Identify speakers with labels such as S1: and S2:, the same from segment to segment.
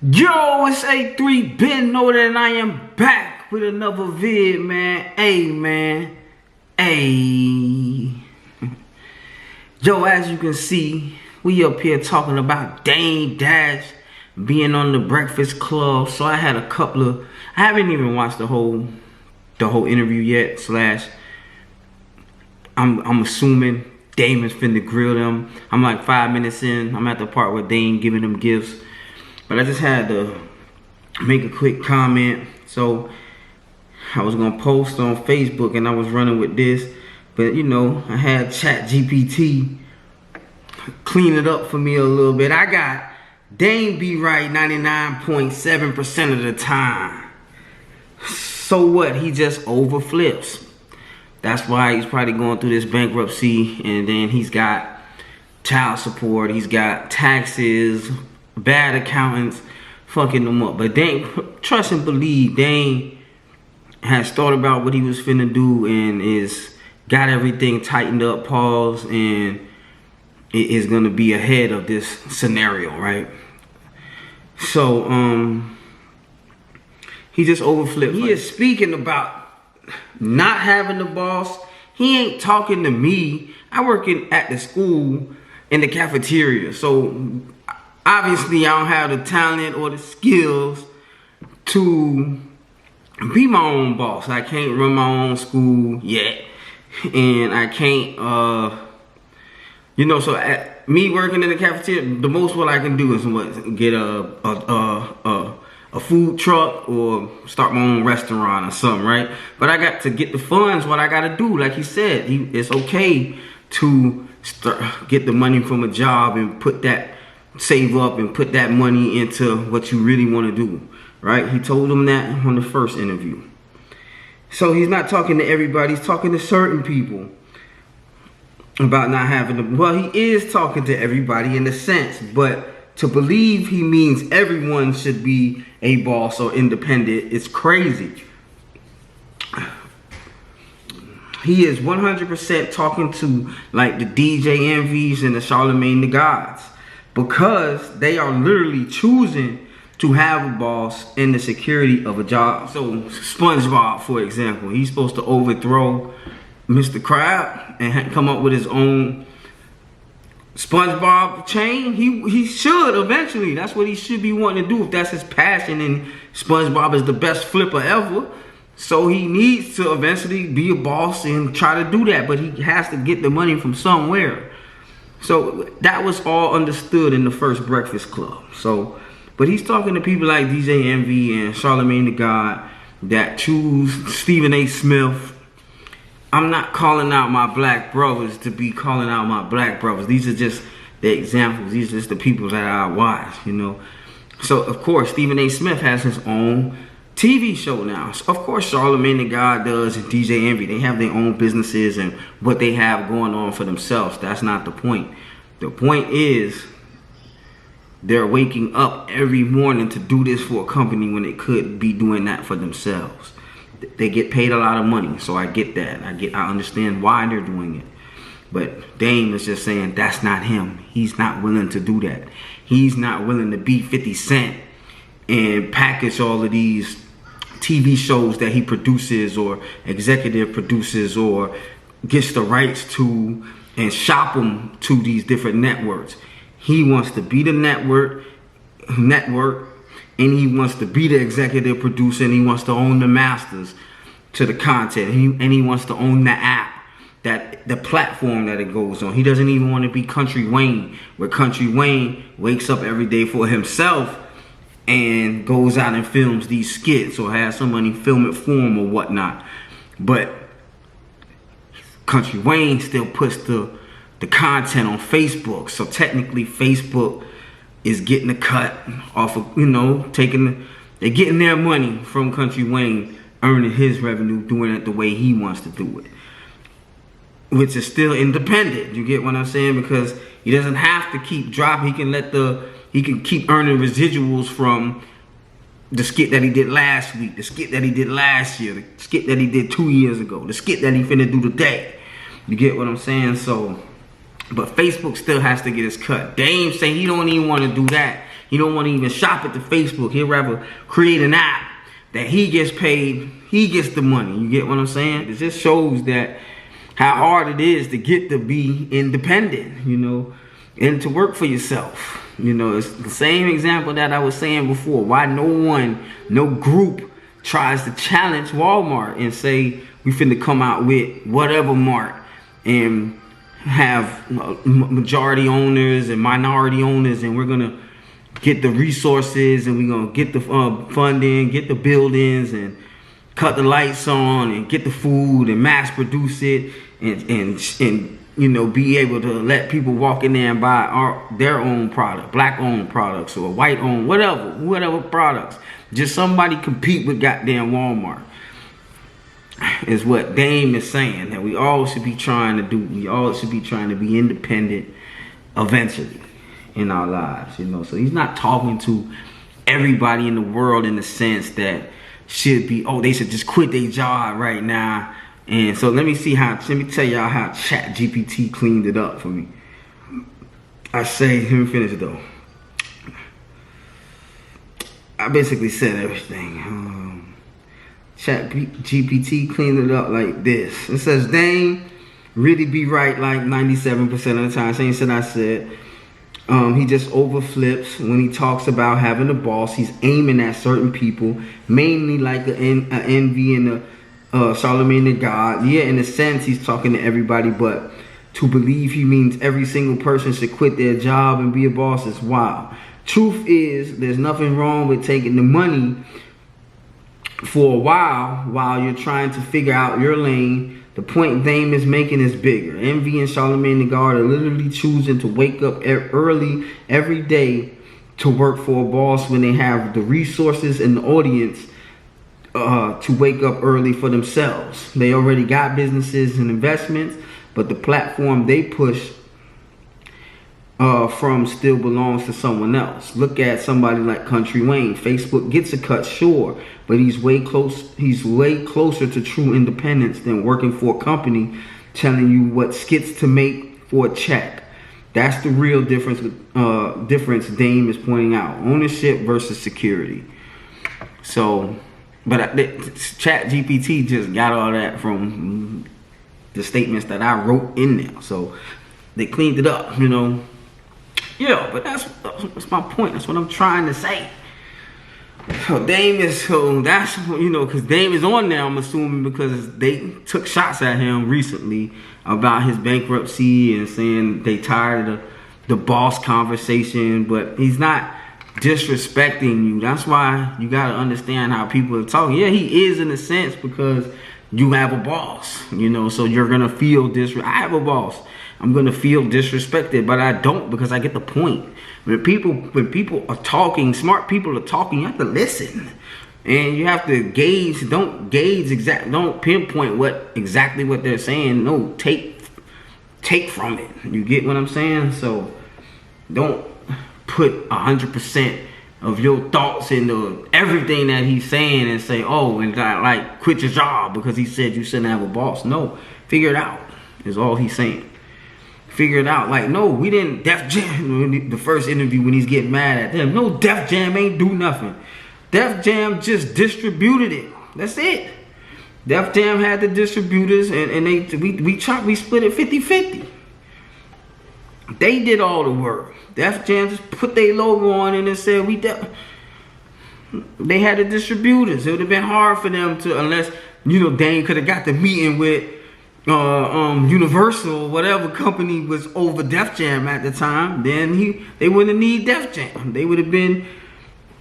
S1: Yo, it's A3 Ben Noted, and I am back with another vid, man. Hey, man. Hey. Yo, as you can see, we up here talking about Dame Dash being on the Breakfast Club. So I had I haven't even watched the whole interview yet. I'm assuming Dame is finna grill them. I'm like 5 minutes in. I'm at the part where Dame giving them gifts. But I just had to make a quick comment. So I was gonna post on Facebook and I was running with this. But you know, I had ChatGPT clean it up for me a little bit. I got Dame be right 99.7% of the time. So what? He just overflips. That's why he's probably going through this bankruptcy, and then he's got child support, he's got taxes, bad accountants fucking them up. But Dame, trust and believe, Dame has thought about what he was finna do and is got everything tightened up, paused, and it is gonna be ahead of this scenario, right? So he just overflipped. He is speaking about not having the boss. He ain't talking to me. I work at the school in the cafeteria, so obviously I don't have the talent or the skills to be my own boss. I can't run my own school yet, and I can't so at me working in the cafeteria, the most what I can do is get a food truck or start my own restaurant or something, right? But I got to get the funds. What I got to do, like he said, it's okay to get the money from a job and save up and put that money into what you really want to do, right? He told them that on the first interview. So he's not talking to everybody. He's talking to certain people about not having the. Well, he is talking to everybody in a sense, but to believe he means everyone should be a boss or independent is crazy. He is 100% talking to like the DJ Envies and the Charlemagne the Gods, because they are literally choosing to have a boss and the security of a job. So SpongeBob, for example, he's supposed to overthrow Mr. Crab and come up with his own SpongeBob chain. He should eventually. That's what he should be wanting to do if that's his passion, and SpongeBob is the best flipper ever. So he needs to eventually be a boss and try to do that, but he has to get the money from somewhere. So that was all understood in the first Breakfast Club. So, but he's talking to people like DJ Envy and Charlemagne the God that choose Stephen A. Smith. I'm not calling out my black brothers to be calling out my black brothers. These are just the examples. These are just the people that I watch, you know. So, of course, Stephen A. Smith has his own TV show now. So, of course, Charlemagne the God does, and DJ Envy. They have their own businesses and what they have going on for themselves. That's not the point. The point is they're waking up every morning to do this for a company when they could be doing that for themselves. They get paid a lot of money, so I get that. I understand why they're doing it. But Dame is just saying that's not him. He's not willing to do that. He's not willing to be 50 Cent and package all of these TV shows that he produces or executive produces or gets the rights to and shop them to these different networks. He wants to be the network, and he wants to be the executive producer, and he wants to own the masters to the content, and he wants to own the app, the platform that it goes on. He doesn't even want to be Country Wayne, where Country Wayne wakes up every day for himself and goes out and films these skits or has somebody film it for him or whatnot. But Country Wayne still puts the content on Facebook, so technically Facebook is getting a cut off of, they're getting their money from Country Wayne, earning his revenue, doing it the way he wants to do it, which is still independent. You get what I'm saying? Because he doesn't have to keep dropping. He can keep earning residuals from the skit that he did last week, the skit that he did last year, the skit that he did 2 years ago, the skit that he finna do today. You get what I'm saying? So, but Facebook still has to get his cut. Dame say he don't even want to do that. He don't want to even shop at the Facebook. He'd rather create an app that he gets paid. He gets the money. You get what I'm saying? It just shows that how hard it is to get to be independent, you know, and to work for yourself. You know, it's the same example that I was saying before. Why no group tries to challenge Walmart and say we finna come out with whatever mart and have majority owners and minority owners, and we're gonna get the resources and we're gonna get the funding, get the buildings, and cut the lights on, and get the food and mass produce it, and you know, be able to let people walk in there and buy their own product, black owned products or white owned, whatever products. Just somebody compete with goddamn Walmart is what Dame is saying, that we all should be trying to do. We all should be trying to be independent eventually in our lives, you know. So he's not talking to everybody in the world in the sense that should be, oh, they should just quit their job right now. And so let me tell y'all how ChatGPT cleaned it up for me. Let me finish it though. I basically said everything. ChatGPT cleaned it up like this. It says, Dane really be right like 97% of the time. Same shit I said. He just overflips when he talks about having a boss. He's aiming at certain people, mainly like an envy and Charlemagne the God. Yeah, in a sense, he's talking to everybody, but to believe he means every single person should quit their job and be a boss is wild. Truth is, there's nothing wrong with taking the money for a while you're trying to figure out your lane. The point Dame is making is bigger. Envy and Charlemagne the God are literally choosing to wake up early every day to work for a boss when they have the resources and the audience to wake up early for themselves. They already got businesses and investments, but the platform they push from still belongs to someone else. Look at somebody like Country Wayne. Facebook gets a cut, sure, but he's way closer to true independence than working for a company telling you what skits to make for a check. That's the real difference Dame is pointing out. Ownership versus security. So, but ChatGPT just got all that from the statements that I wrote in there. So they cleaned it up, you know. Yeah, but that's my point. That's what I'm trying to say. So Dame is, that's, you know, because Dame is on there, I'm assuming, because they took shots at him recently about his bankruptcy and saying they tired of the boss conversation, but he's not disrespecting you. That's why you got to understand how people are talking. Yeah, he is in a sense because you have a boss, you know, so you're going to feel I have a boss. I'm going to feel disrespected, but I don't, because I get the point. When people are talking, smart people are talking, you have to listen. And you have to gauge, don't pinpoint exactly what they're saying. No, take from it. You get what I'm saying? So don't put 100% of your thoughts into everything that he's saying and say, oh, and like quit your job because he said you shouldn't have a boss. No, figure it out is all he's saying. Figure it out. Like, no, we didn't Def Jam, the first interview when he's getting mad at them. No, Def Jam ain't do nothing. Def Jam just distributed it. That's it. Def Jam had the distributors, and we split it 50-50. They did all the work. Def Jam just put their logo on it and said they had the distributors. It would have been hard for them to, unless, you know, Dane could have got the meeting with Universal, whatever company was over Def Jam at the time. Then they wouldn't need Def Jam. They would have been,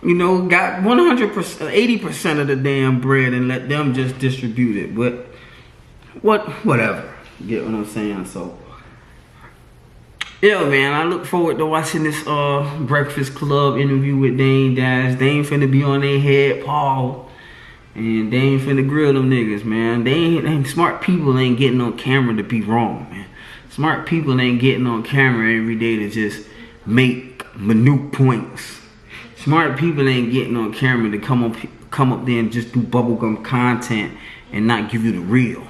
S1: you know, got 100%, 80% of the damn bread and let them just distribute it. But whatever. You get what I'm saying? So yeah, man, I look forward to watching this Breakfast Club interview with Dame Dash. Dame finna be on their head, Paul. And they ain't finna grill them niggas, man. They ain't smart people ain't getting on camera to be wrong, man. Smart people ain't getting on camera every day to just make minute points. Smart people ain't getting on camera to come up there and just do bubblegum content and not give you the real.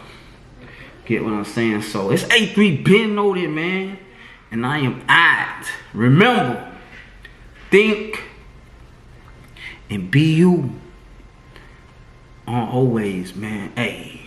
S1: Get what I'm saying? So it's A3 been noted, man. And I am at. Remember, think and be you. On always, man. Hey.